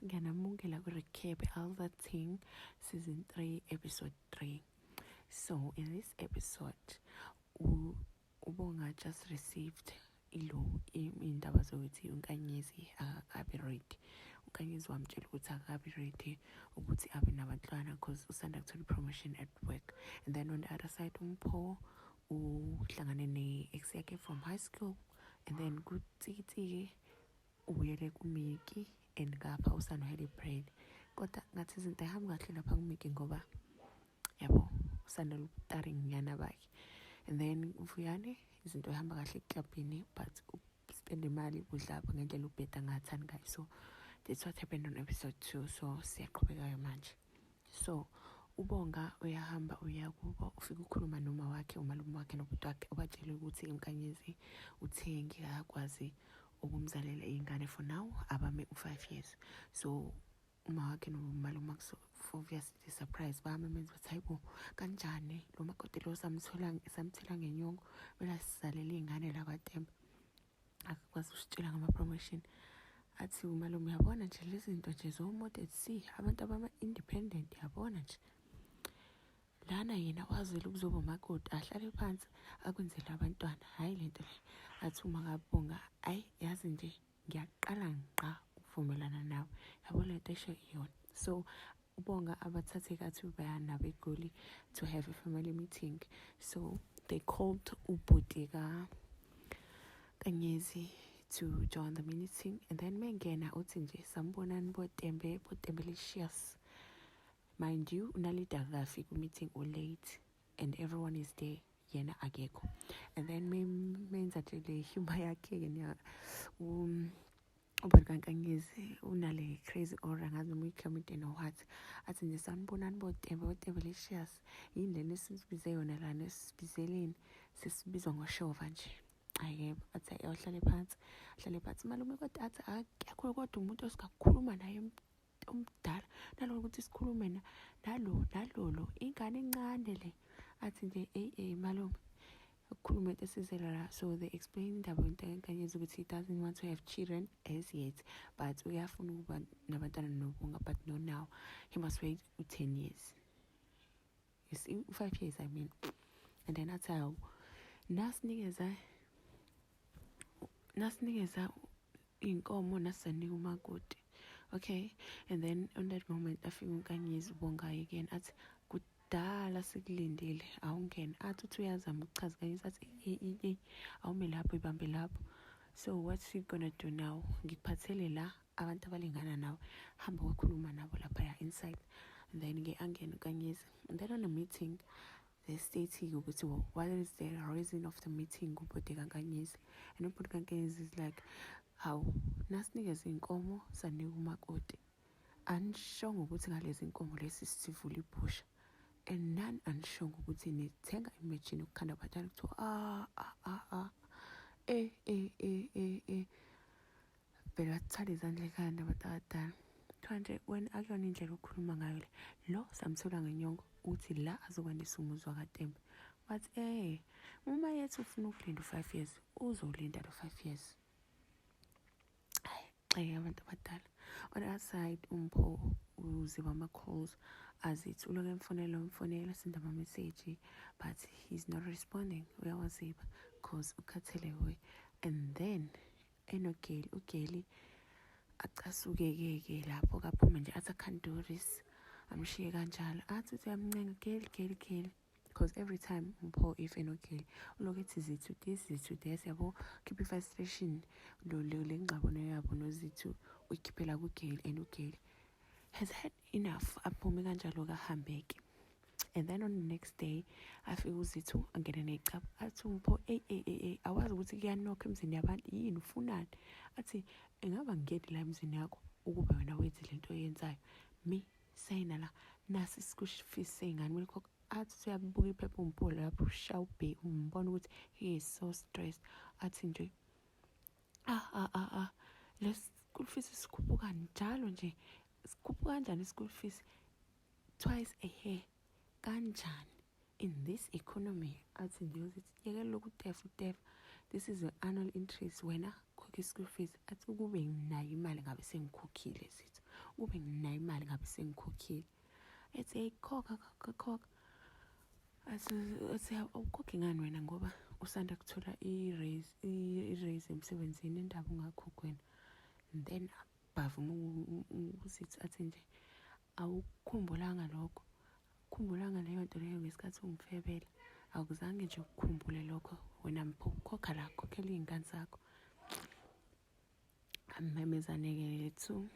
ngiyanamukela ku-recap Alva Ting season 3 episode 3. So in this episode ubonga just received indaba zokuthi uNkanyezi akabi ready. uNkanyezi wamtshela ukuthi akabi ready ukuthi abe nabantwana because usanda kuthola promotion at work. And then on the other side uMpho uhlangane ne-ex yakhe from high school, and then kuTiki ubuyele kuMiki and ngapha usanda hele brain. Kodwa ngathi izinto ayihamba kahle lapha kuMiki ngoba yabo usanda lutaringana bakhe. And then Vuyani izinto ehamba kahle eklabhini but spend imali budlapha ngendlela ubheda ngathani ngayo. So that's what happened on episode 2. So siyaqhubeka manje. So ubonga uyahamba uya kubo, ufika ukhuluma noma wakhe umalume wakhe nobhuti wakhe, ubatshela ukuthi uNkanyezi uthengi akwazi ukumzalela ingane for now abame u5 years. So uma wakhe nomalume wakhe obviously surprise bamenza bathi hayibo kanjani lo makoti lo samthola ngenyongo bela sizalela ingane la kwaTemba akwazi usitshela ngama promotion. Athi umalume uyabona nje lezi zinto nje zomoted abantu abama independent yabona nje lana yena wazela ukuzoba umakoti ahlale phansi akwenzela abantwana hayi lento le. Athi uma ngabonga ayi yazi nje ngiyaqala nqa ukuvumelana nawe yabo lento esho iyona. So ubonga abathathe kathi bayana beGoli to have a family meeting. So they called ubhuti Kanyezi to join the meeting, and then mengena uthi nje sambonani Tembelicious. Mind you, unalida kafi ku meeting or late and everyone is there, yena akekho. And then menza nje le humor yakhe yena ubani kaNkanyezi unale crazy aura ngazi noma uyikhomede no what. Athi nje sanibonani Tembelicious yini lena esisibize yona lana esibizeleni sesibizwa ngoshova nje. Ayebo athi ayohlale phansi malume kodwa athi akekho kodwa umuntu osikakhuluma naye omdala nalo ukuthi sikhulume nalolo ingane encane le. Athi nje malume ukukhuluma into esizela la. So they explained about Nkanyezi ukuthi he doesn't want to have children as yet, but uyafuna ukuba nabantwana nobunga, but no now he must wait 10 years. You see 5 years I mean. And then athi hawu nasinikeza inkomo nasizanika umakoti. Okay, and then on that moment afika uNkanyezi ubonga again athi kudala sikulindele awungena. Athi uthi uyazama ukuchaza Nkanyezi athi awume lapho ibambe lapho. So what's he gonna do now? Ngikuphathele la abantu abalingana nawe hamba wakhuluma nabo lapha inside. And then angena uNkanyezi, and then on the meeting they stating ukuthi what is the reason of the meeting ubhuti kaNkanyezi. And ubhuti kaNkanyezi is like hawu nasinikeza inkomo sanika umakoti anishongo ukuthi ngalezi inkomo lesi sivula ibhusha and none anishongo ukuthi nithenga imagine ukukhanda abantwana kuthiwa phela thale izandla ekhanda abantu abadala kuthiwa nje wena akuyona indlela okhuluma ngayo le. Lo samthola ngenyongo uthi la azokwandisa umuzi wakaTemba. Wathi uma yethi ufuna ukulinda 5 years uzolinda lo 5 years. Abantu abadala. On the other side uMpho uziba ama-calls azithi uloke emfonela senda ama-message but he's not responding. Uyawaziba because ukhathele we. And then ugeli acasuke-ke lapho kaphuma nje athi akhandoris amshiye kanjalo. Athi uyamncenga geli because every time Mpho if enogeli uloku ethi Zithu this yabo keep frustration lo lengxabano yabo noZithu ukhiphela kuGeli, and uGeli has had enough aphume kanjalo kahambeke. And then on the next day afika uZithu angena necapha athi Mpho awazi ukuthi kuyanokho emzini yabantu yini ufunani. Athi engaba ngingedi la emzini yakho ukuba wena wenze lento oyenzayo mi sayina la nasi school-fees sengane mulokho. Athi uyabuka iphepha uMpho lapho ushawubhe umbona ukuthi he is so stressed. Athi nje le school fees sikhuphuka njalo nje sikhuphuka kanjani school fees twice a year kanjani in this economy. Athi nje uthi yeke lokhu tefu this is the annual interest wena khokha school fees. Athi kube nginayo imali ngabe sengikhokhile Zithu kube nginayo imali ngabe sengikhokhile. Ethi hey khokha. Athi awukhokhi ngani wena ngoba usanda kuthola i-raise emsebenzini indaba ungakhokhi wena. And then bavuma usithi athi nje awukukhumbulanga lokho. Khumbulanga leyo nto leyo ngesikhathi ungifebela. Akuzange nje ukukhumbule lokho. Wena mpho khokha la, khokhela iy'ngane zakho. Amemezane-ke lethu.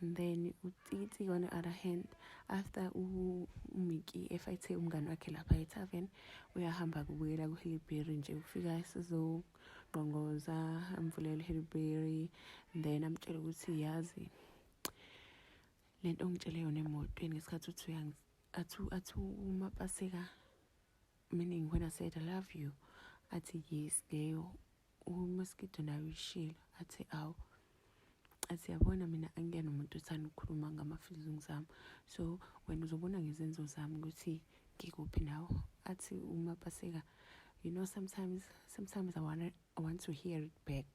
And then uTiti on the other hand, after uMickey efayithe umngane wakhe lapha e-tavern, uyahamba kubuyela ku-Hillberry nje, ufika sizonqongoza amvulele u-Hillberry. And then amtshele ukuthi yazi lento ongitshele yona emotweni ngesikhathi uthi athu uMapaseka, meaning when I said I love you, athi yes leyo uMosquito nayo ishilo. Athi awu, athi yabona mina angiyena umuntu uthanda ukukhuluma ngama-feelings ami, so wena uzobona ngezenzo zami ukuthi ngikuphi nawo. Athi uMapaseka, you know, sometimes I want to hear it back.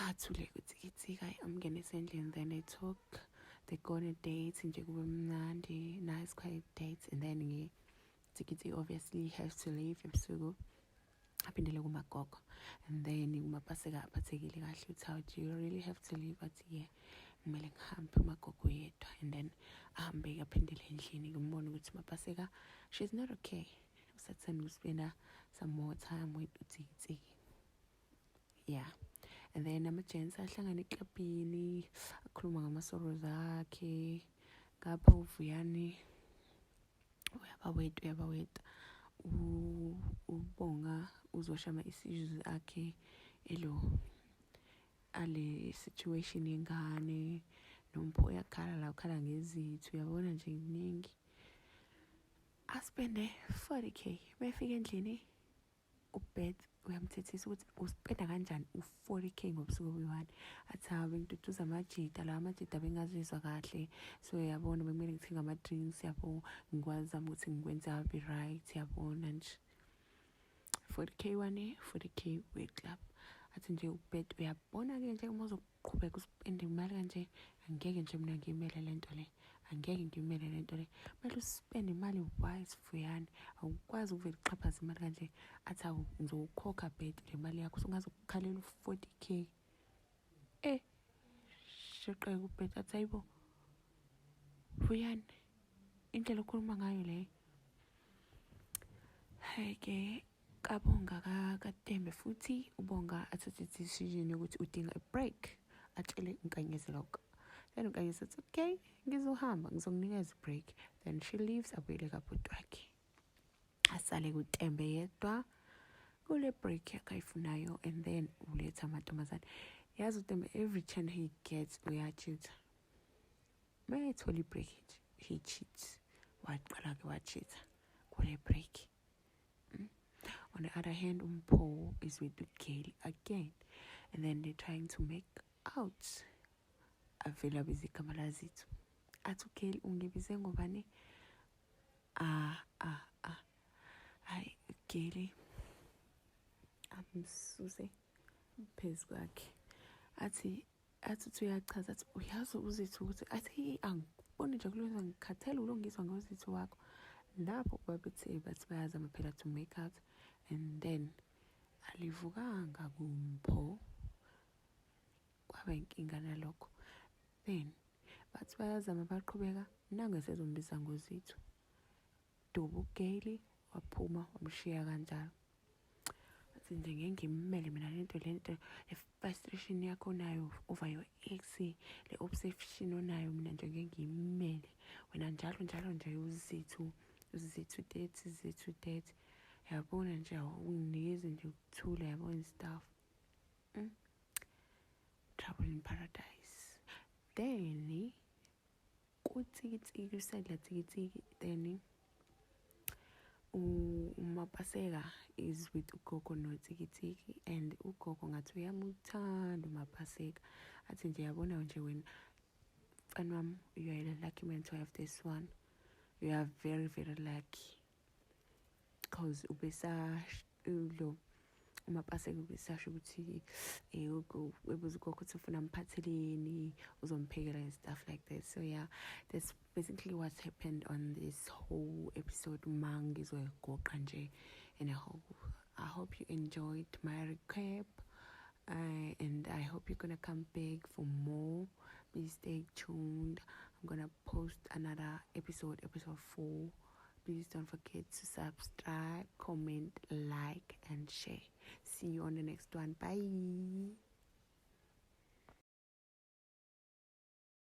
Athule kuTikitsika, amngene esendlini, then they talk, they go on a date nje kube mnandi, nice quiet date. And then Tikiti obviously has to leave ebusuku aphindele kumagogo. And then uMapaseka aphathekile kahle uthi how do you really have to leave? Athi yeah, kumele ngihambe umagogo yedwa. And then ahambe aphindele endlini kumbona ukuthi uMapaseka, she's not okay. Usathanda ukuspenda some more time with uTikitsiki. Yeah. And then ama-gents ahlangana eklabhini akhuluma ngamasoro zakhe. Ngapha uVuyani uyabaweta. Ubonga uzoshama isizwe akhe ale situation yengane. Nompho uyakhala la, ukhala ngezithu, uyabona nje kuningi. Aspende 40k. Befika endlini uBeth uyamthethisa ukuthi uspenda kanjani u-40k ngobusuku obuyi-1. Athi bengitutuza amajita, la amajita bengazizwa kahle, so yabona bekumele ngithenga ama-drinks, yabo ngikwazama ukuthi ngikwenze abe right, yabona nje 40k 40k we-club. Athi nje uBeth uyabona-ke nje uma uzoqhubeka uspende imali kanje, angeke nje mina ngiyimele lento le, kumele uspende imali wise Vuyani, awukwazi ukuvela uqhaphaza imali kanje. Athi awu ngizokhokha Beth le mali yakho, songazokukhalela u-40k. Sheqeka uBeth athi hayibo Vuyani, indlela okhuluma ngayo le. Hayi-ke kabonga kaTembe futhi ubonga athathe decision yokuthi udinga a break, atshele uNkanyezi lokho. Then uNkanyezi athi okay, ngizohamba, ngizokunikeza break. Then she leaves, abuyele kabhuti wakhe, asale kuTembe yedwa kule break yakhe ayifunayo. And then uletha amantombazane. Yazi uTembe every chance he gets uyacheat. Mayethola ibreak he cheats. Waqala-ke wacheat kule break. On the other hand, Mpho is with Gail again. And then they're trying to make out. Avela bizi igama lazithu. Athi uGail ungebize ngobani? Hayi uGail amsuse phezu kwakhe. Athi uyachaza, athi uyazi uzithu ukuthi, athi angiboni nje kulokho ngikhathele ulongizwa ngozithu wakho. Lapho babethe bathi bayazama phela to make out. And then alivukanga kuMpho, kwaba inkinga nalokho. Then bathi bayazama baqhubeka, nange sezombiza ngozithu. Dubu uGail waphuma wamshiya kanjalo. Athi nje ngeke ngimmele mina lento le frustration yakho nayo over your ex, le obsession onayo mina nje ngeke ngimmele. Wena njalo nje uzithu date. Yabona nje unginikeze nje ukuthula, yabona stuff. Trouble in paradise. Then kuTikitsiki, usayidla Tikitsiki, then uMapaseka is with ugogo noTikitsiki. And ugogo ngathi uyamuthanda uMapaseka. Athi nje yabona nje wena mfana wami, you are a lucky man to have this one. You are very, very lucky. Because umapaseke besasho ukuthi webuza ugogo ukuthi ufuna mphatheleni, uzomphekela and stuff like that. So yeah, that's basically what's happened on this whole episode. Mangizoyigoqa nje, and I hope you enjoyed my recap, and I hope you're gonna come back for more. Please stay tuned. I'm gonna post another episode 4. Please don't forget to subscribe, comment, like, and share. See you on the next one. Bye.